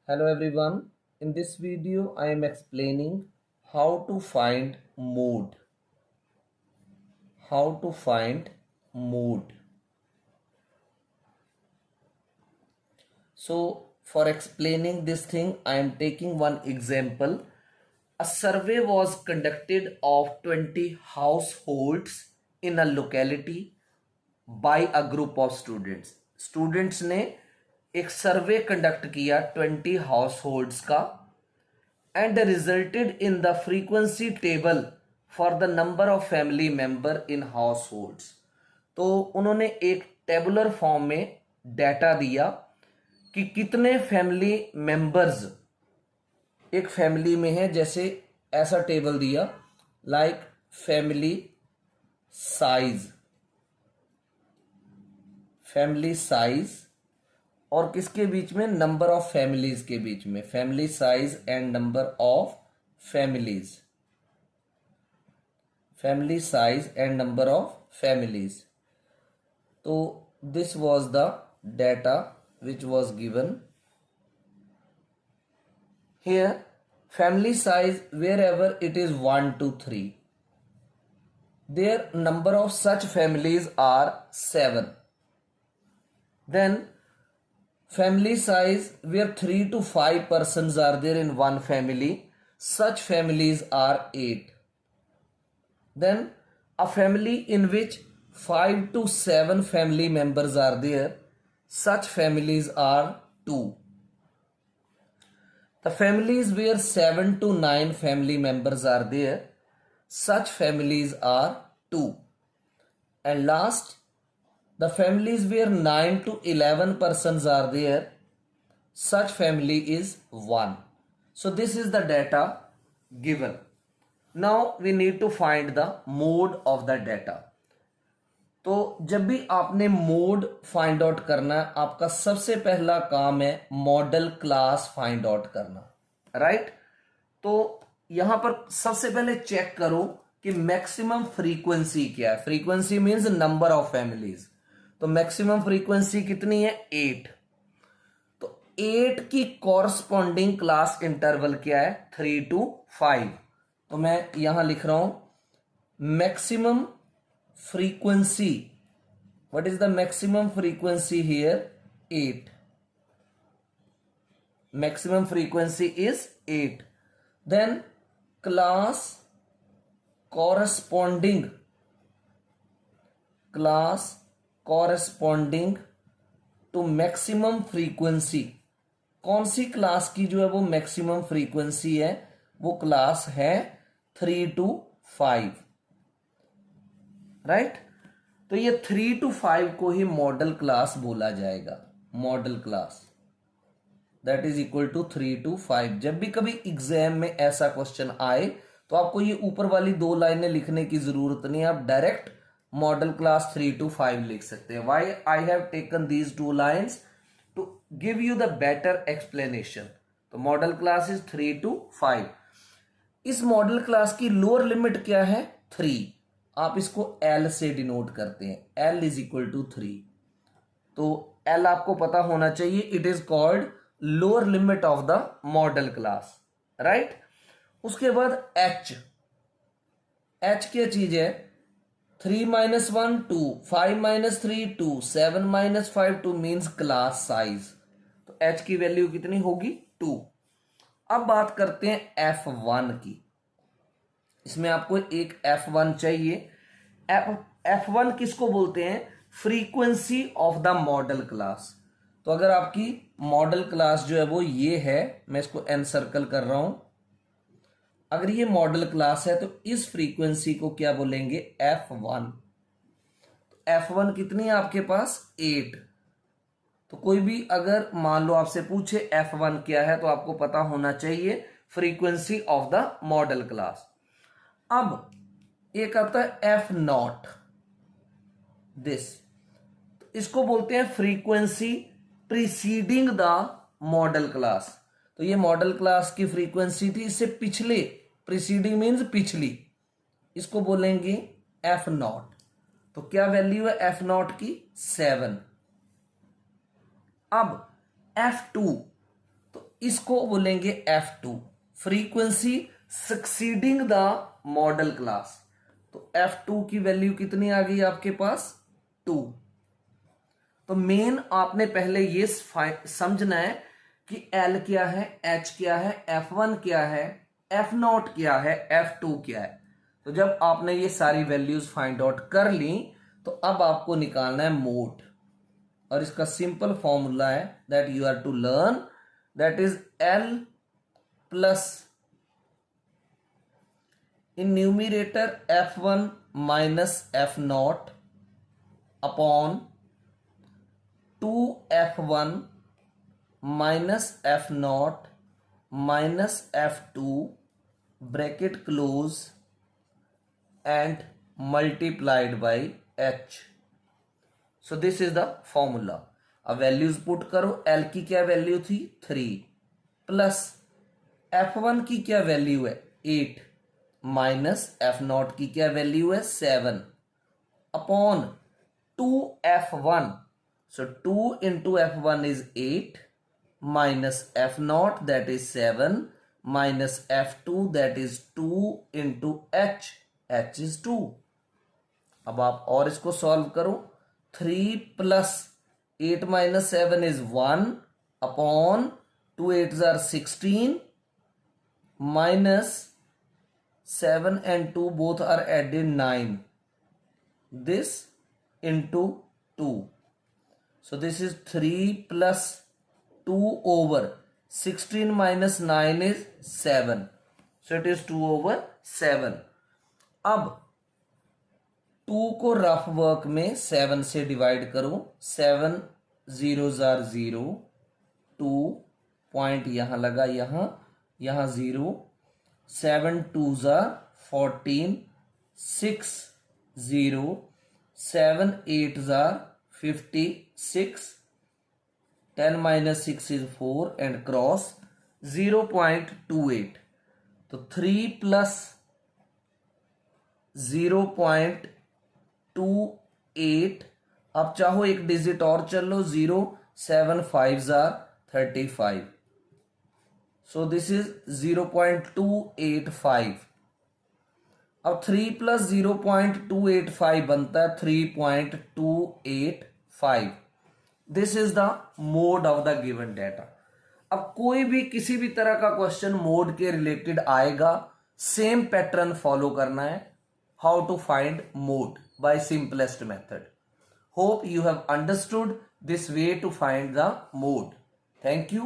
Hello everyone. In this video I am explaining how to find mode. How to find mode. So for explaining this thing I am taking one example. A survey was conducted of 20 households in a locality by a group of students. Students ने एक survey conduct किया 20 households का and resulted in the frequency table for the number of family member in households. तो उन्होंने एक tabular form में data दिया कि कितने फैमिली मेंबर्स एक फैमिली में है, जैसे ऐसा टेबल दिया लाइक फैमिली साइज और किसके बीच में, नंबर ऑफ फैमिलीज के बीच में, family size and number of families. तो this was the data which was given here. Family size, wherever it is 1 to 3, their number of such families are 7. Then family size where 3 to 5 persons are there in one family, such families are 8. Then a family in which 5 to 7 family members are there, such families are 2. The families where 7 to 9 family members are there, such families are 2. And last, the families where 9 to 11 persons are there, such family is 1. So this is the data given. Now we need to find the mode of the data. तो जब भी आपने mode find out करना है, आपका सबसे पहला काम है मॉडल क्लास फाइंड आउट करना, राइट। तो यहां पर सबसे पहले चेक करो कि मैक्सिमम फ्रीक्वेंसी क्या है। Frequency means number of families. तो मैक्सिमम फ्रीक्वेंसी कितनी है, 8। तो 8 की कॉरस्पॉन्डिंग क्लास इंटरवल क्या है, 3 to 5। तो मैं यहां लिख रहा हूं maximum frequency. What is the maximum frequency here? 8. Maximum frequency is 8. Then class corresponding to maximum frequency. कौन सी क्लास की जो है वो मैक्सिमम फ्रीक्वेंसी है, वो क्लास है 3 to 5, राइट। तो ये 3 to 5 को ही मॉडल क्लास बोला जाएगा। Modal class that is equal to 3 to 5। जब भी कभी एग्जाम में ऐसा क्वेश्चन आए तो आपको ये ऊपर वाली 2 लाइनें लिखने की जरूरत नहीं है, आप डायरेक्ट मॉडल क्लास 3 to 5 लिख सकते हैं। Why I have taken these 2 lines to give you the better explanation. तो मॉडल क्लास इज 3 to 5। इस मॉडल क्लास की लोअर लिमिट क्या है, 3। आप इसको L से डिनोट करते हैं, L इज इक्वल टू 3। तो L आपको पता होना चाहिए, it is called lower limit of the model class, right. उसके बाद H क्या चीज है, 3 - 1 2, 5 - 3 2, 7 - 5 2 मीन्स क्लास साइज। तो H की वैल्यू कितनी होगी, 2। अब बात करते हैं F1 की। इसमें आपको एक F1 चाहिए। F1 किसको बोलते हैं, frequency of the model class. तो अगर आपकी मॉडल क्लास जो है वो ये है, मैं इसको एन सर्कल कर रहा हूं, अगर ये मॉडल क्लास है तो इस फ्रीक्वेंसी को क्या बोलेंगे, F1। तो F1 कितनी है आपके पास, 8। तो कोई भी अगर मान लो आपसे पूछे F1 क्या है, तो आपको पता होना चाहिए frequency of the model class. अब एक आता है F0, दिस, तो इसको बोलते हैं frequency preceding the model class. तो ये मॉडल क्लास की फ्रीक्वेंसी थी, इससे पिछले, प्रीसीडिंग मीन्स पिछली, इसको बोलेंगे F0। तो क्या वैल्यू है F0 की, 7। अब F2, तो इसको बोलेंगे F2, frequency succeeding the model class. तो F2 की वैल्यू कितनी आ गई आपके पास? 2। तो मेन आपने पहले ये समझना है कि L क्या है, H क्या है, F1 क्या है, F0 क्या है, F2 क्या है। तो जब आपने ये सारी वैल्यूज फाइंड आउट कर ली तो अब आपको निकालना है मोड, और इसका सिंपल फॉर्मूला है that you are to learn, that is L plus in numerator F1 minus F0 upon 2F1 minus F0 minus F2 bracket close and multiplied by h. So this is the formula. अब values put करो। L की क्या value थी? 3 plus F1 की क्या value है? 8 minus F0 की क्या वैल्यू है? 7 upon 2F1. So 2 into F1 is 8 minus F0 that is 7 minus F2 that is 2 into H. H is 2. अब आप और इसको सॉल्व करो। 3 plus 8 minus 7 is 1 upon 2 8s are 16 minus 7 and 2 both are added 9. This into 2. So this is 3 plus 2 over 16 minus 9 is 7. So it is 2 over 7. अब 2 को rough work में 7 से divide करो। 7 zeros are 0, 2 पॉइंट यहां लगा, यहां 0, 7 2s are 14, 6 0, 7 8s are 56, 10 minus 6 is 4 and cross 0.28. तो 3 plus 0.28, अब चाहो एक डिजिट और चल लो, 0 7 5s are 35. So this is 0.285. अब 3 प्लस 0.285 बनता है 3.285. This is the mode of the given data. अब कोई भी किसी भी तरह का क्वेश्चन मोड के रिलेटेड आएगा, सेम पैटर्न फॉलो करना है। How to find mode by simplest method. Hope you have understood this way to find the mode. Thank you.